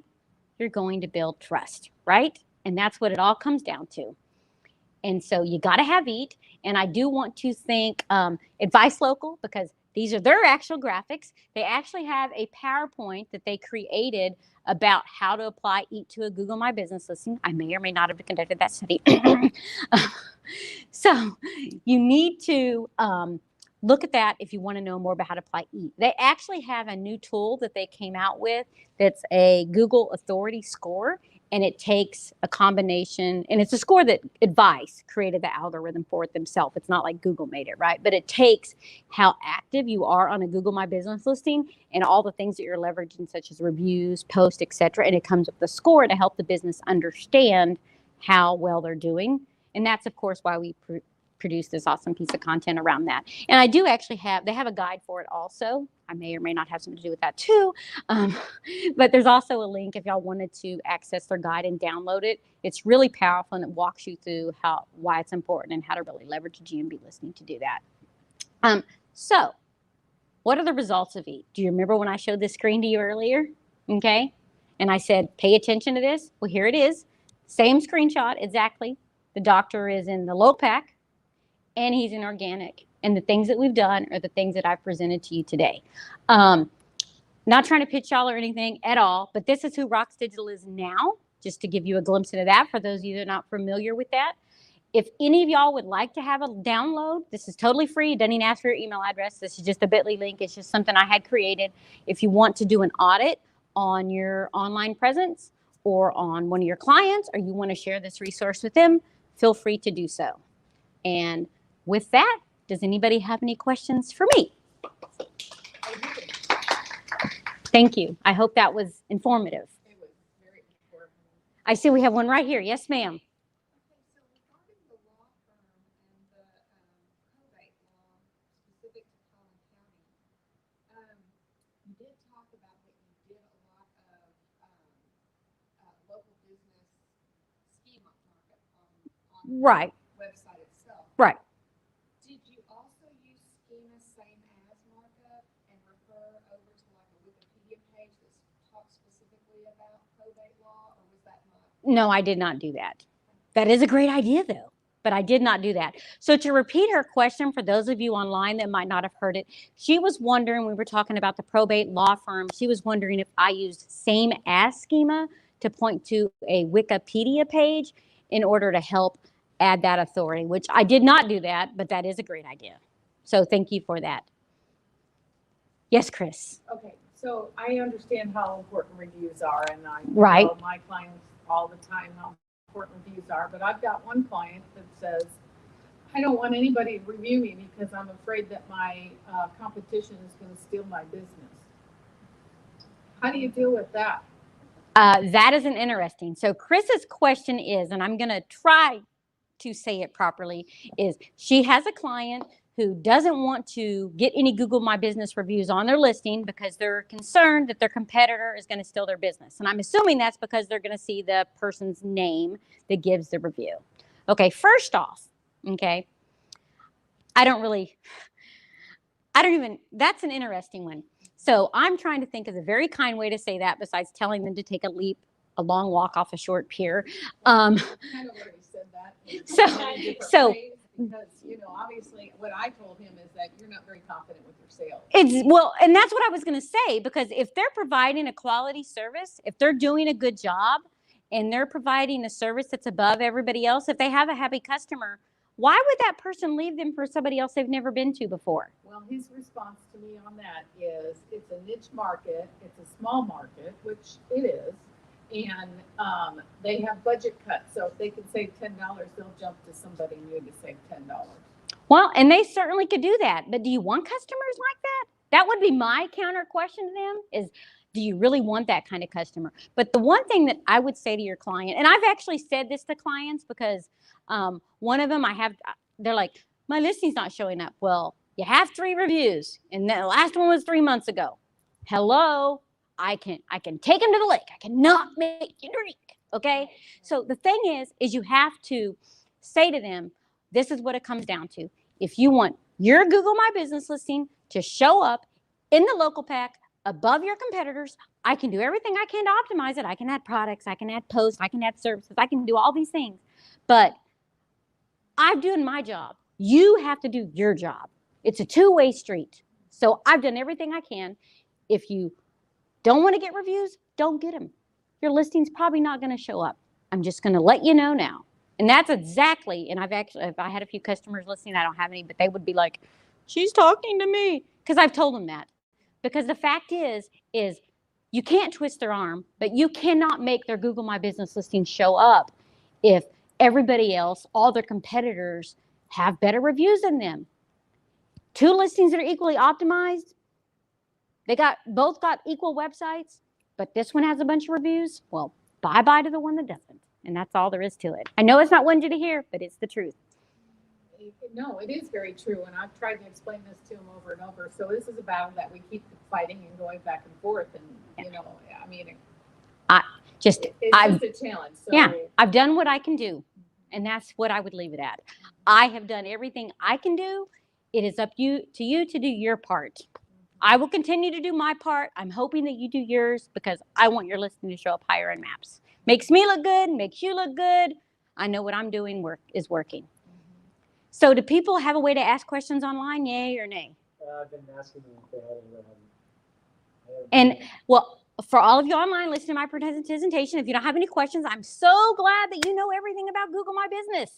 you're going to build trust, right? And that's what it all comes down to. And so you got to have EAT. And I do want to thank Advice Local, because these are their actual graphics. They actually have a PowerPoint that they created about how to apply EAT to a Google My Business listing. I may or may not have conducted that study. So you need to look at that if you want to know more about how to apply EAT. They actually have a new tool that they came out with that's a Google Authority Score. And it takes a combination, and it's a score that Advice created the algorithm for it themselves. It's not like Google made it, right? But it takes how active you are on a Google My Business listing and all the things that you're leveraging, such as reviews, posts, etc. And it comes with the score to help the business understand how well they're doing. And that's, of course, why we produce this awesome piece of content around that. And I do actually they have a guide for it also. I may or may not have something to do with that too. But there's also a link if y'all wanted to access their guide and download it. It's really powerful and it walks you through why it's important and how to really leverage a GMB listing to do that. So what are the results of EAT? Do you remember when I showed this screen to you earlier? Okay. And I said, pay attention to this. Well, here it is. Same screenshot exactly. The doctor is in the low pack and he's in organic. And the things that we've done are the things that I've presented to you today. Not trying to pitch y'all or anything at all, but this is who Rocks Digital is now, just to give you a glimpse into that for those of you that are not familiar with that. If any of y'all would like to have a download, this is totally free. It doesn't even ask for your email address. This is just a bit.ly link. It's just something I had created. If you want to do an audit on your online presence or on one of your clients, or you want to share this resource with them, feel free to do so. And with that, does anybody have any questions for me? Thank you. I hope that was informative. It was very important. I see we have one right here. Yes, ma'am. Okay, so regarding the law firm and the probate law specific to Collin County, you did talk about that you did a lot of local business schema markup on Right. the website itself. Right. Did you also use schema same as markup and refer over to like a Wikipedia page that talks specifically about probate law, or was that not? No, I did not do that. That is a great idea, though, but I did not do that. So to repeat her question for those of you online that might not have heard it, she was wondering, we were talking about the probate law firm, she was wondering if I used same as schema to point to a Wikipedia page in order to help add that authority, which I did not do that, but that is a great idea. So thank you for that. Yes, Chris. Okay, so I understand how important reviews are, and I Right. tell my clients all the time how important reviews are, but I've got one client that says, I don't want anybody to review me because I'm afraid that my competition is going to steal my business. How do you deal with that? That is an interesting. So Chris's question is, and I'm going to try to say it properly, is she has a client who doesn't want to get any Google My Business reviews on their listing because they're concerned that their competitor is going to steal their business. And I'm assuming that's because they're going to see the person's name that gives the review. Okay, first off, okay, that's an interesting one. So I'm trying to think of a very kind way to say that besides telling them to take a long walk off a short pier. Kind of already said that. in So- many different so- ways, because, you know, obviously what I told him is that you're not very confident with your sales. And that's what I was going to say, because if they're providing a quality service, if they're doing a good job and they're providing a service that's above everybody else, if they have a happy customer, why would that person leave them for somebody else they've never been to before? Well, his response to me on that is, it's a niche market, it's a small market, which it is, and they have budget cuts, so if they can save $10, they'll jump to somebody new to save $10. Well, and they certainly could do that, but do you want customers like that? That would be my counter question to them is, do you really want that kind of customer? But the one thing that I would say to your client, and I've actually said this to clients because one of them they're like, my listing's not showing up. Well, you have 3 reviews and the last one was 3 months ago. Hello, I can take them to the lake. I cannot make you drink. Okay. So the thing is you have to say to them, this is what it comes down to. If you want your Google My Business listing to show up in the local pack above your competitors, I can do everything I can to optimize it. I can add products, I can add posts, I can add services, I can do all these things. But I'm doing my job. You have to do your job. It's a two-way street. So I've done everything I can. If you don't want to get reviews, don't get them. Your listing's probably not going to show up. I'm just going to let you know now. And that's exactly, and if I had a few customers listening, I don't have any, but they would be like, she's talking to me. Because I've told them that. Because the fact is you can't twist their arm, but you cannot make their Google My Business listing show up if everybody else, all their competitors, have better reviews than them. 2 listings that are equally optimized, both got equal websites, but this one has a bunch of reviews. Well, bye-bye to the one that doesn't. And that's all there is to it. I know it's not wanted you to hear, but it's the truth. No, it is very true, and I've tried to explain this to him over and over. So this is a battle that we keep fighting and going back and forth, and you know, I mean, it's just a challenge. So, yeah, I've done what I can do, and that's what I would leave it at. I have done everything I can do. It is up to you to do your part. I will continue to do my part. I'm hoping that you do yours because I want your listing to show up higher in maps. Makes me look good, makes you look good. I know what I'm doing is working. So do people have a way to ask questions online, yay or nay? I've been asking them if they had it. And well, for all of you online listening to my presentation, if you don't have any questions, I'm so glad that you know everything about Google My Business.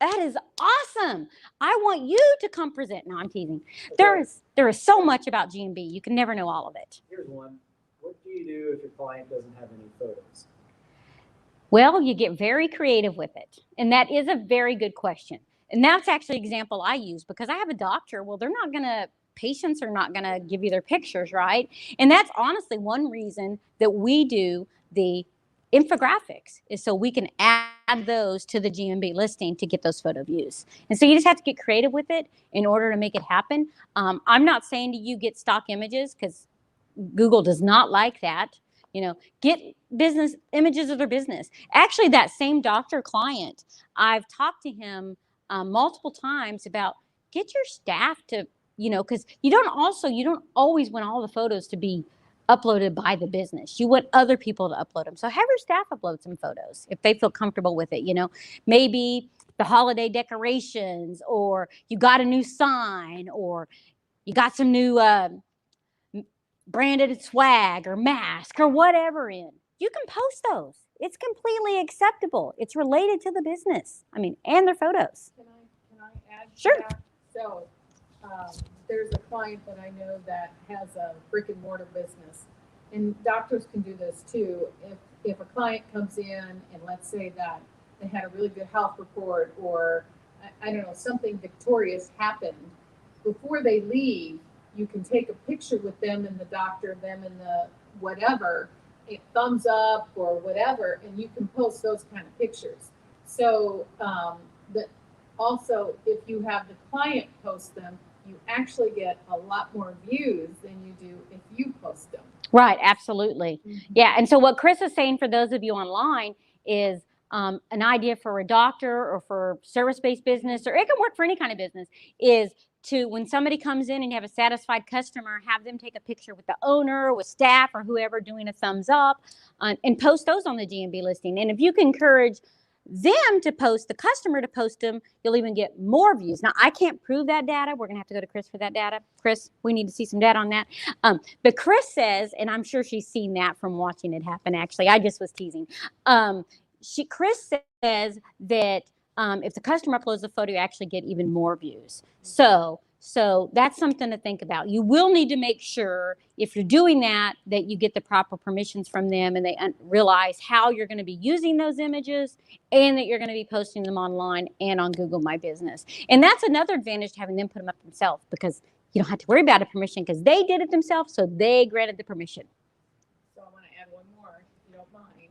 That is awesome. I want you to come present. No, I'm teasing. Okay. There is so much about GMB. You can never know all of it. Here's one. What do you do if your client doesn't have any photos? Well, you get very creative with it. And that is a very good question. And that's actually an example I use because I have a doctor. Well, patients are not going to give you their pictures, right? And that's honestly one reason that we do the infographics is so we can add those to the GMB listing to get those photo views. And so you just have to get creative with it in order to make it happen. I'm not saying to you get stock images because Google does not like that. You know, get business images of their business. Actually, that same doctor client, I've talked to him multiple times about get your staff to, you know, because you don't always want all the photos to be uploaded by the business. You want other people to upload them. So have your staff upload some photos if they feel comfortable with it. You know, maybe the holiday decorations, or you got a new sign, or you got some new branded swag or mask or whatever in. You can post those. It's completely acceptable. It's related to the business. I mean, and their photos. Can I add to Sure. that? So there's a client that I know that has a brick and mortar business, and doctors can do this too. If a client comes in and let's say that they had a really good health report, or I don't know, something victorious happened, before they leave, you can take a picture with them and the doctor, them and the whatever, a thumbs up or whatever, and you can post those kind of pictures. So that also, if you have the client post them, you actually get a lot more views than you do if you post them. Right, absolutely. Yeah, and so what Chris is saying for those of you online is an idea for a doctor or for service-based business, or it can work for any kind of business, is to, when somebody comes in and you have a satisfied customer, have them take a picture with the owner, with staff, or whoever doing a thumbs up, and post those on the GMB listing. And if you can encourage them to post, the customer to post them, you'll even get more views. Now, I can't prove that data. We're going to have to go to Chris for that data. Chris, we need to see some data on that. But Chris says, and I'm sure she's seen that from watching it happen, actually. I just was teasing. Chris says that if the customer uploads a photo, you actually get even more views. So that's something to think about. You will need to make sure, if you're doing that, that you get the proper permissions from them and they realize how you're going to be using those images and that you're going to be posting them online and on Google My Business. And that's another advantage to having them put them up themselves, because you don't have to worry about a permission because they did it themselves, so they granted the permission. So I want to add one more, if you don't mind.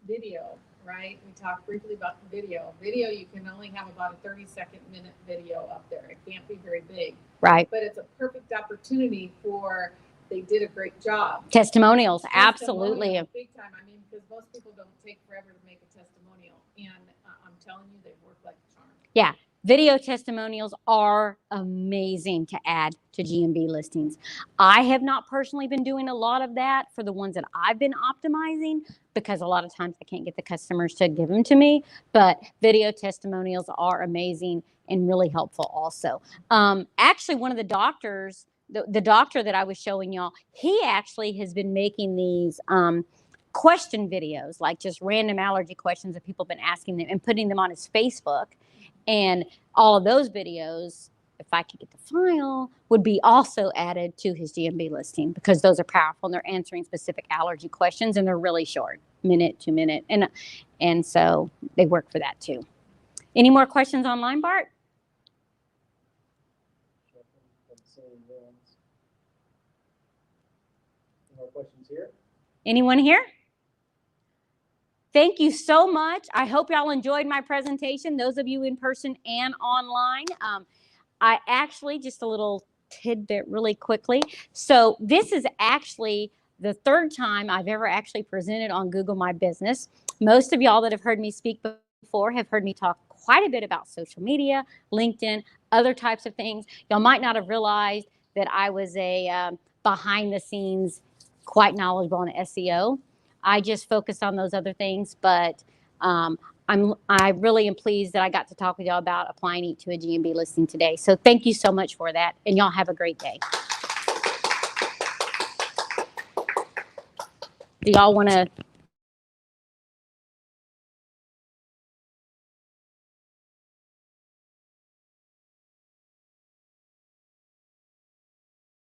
Video, right? We talked briefly about the video. Video, you can only have about a 30-minute video up there. It can't be very big. Right. But it's a perfect opportunity for, they did a great job. Testimonials, absolutely. Testimonials, big time. I mean, because most people don't take forever to make a testimonial. And I'm telling you, they work like a charm. Yeah. Video testimonials are amazing to add to GMB listings. I have not personally been doing a lot of that for the ones that I've been optimizing, because a lot of times I can't get the customers to give them to me, but video testimonials are amazing and really helpful also. Actually, one of the doctors, the doctor that I was showing y'all, he actually has been making these question videos, like just random allergy questions that people have been asking them, and putting them on his Facebook. And all of those videos, if I could get the file, would be also added to his GMB listing, because those are powerful and they're answering specific allergy questions and they're really short, minute to minute. And so they work for that too. Any more questions online, Bart? Any more questions here? Anyone here? thank you so much. I hope y'all enjoyed my presentation, those of you in person and online. I actually, just a little tidbit really quickly. So this is actually the third time I've ever actually presented on Google My Business. Most of y'all that have heard me speak before have heard me talk quite a bit about social media, LinkedIn, other types of things. Y'all might not have realized that I was a behind the scenes quite knowledgeable on SEO. I just focused on those other things, but I really am pleased that I got to talk with y'all about applying EAT to a GMB listing today. So thank you so much for that, and y'all have a great day. Do y'all want to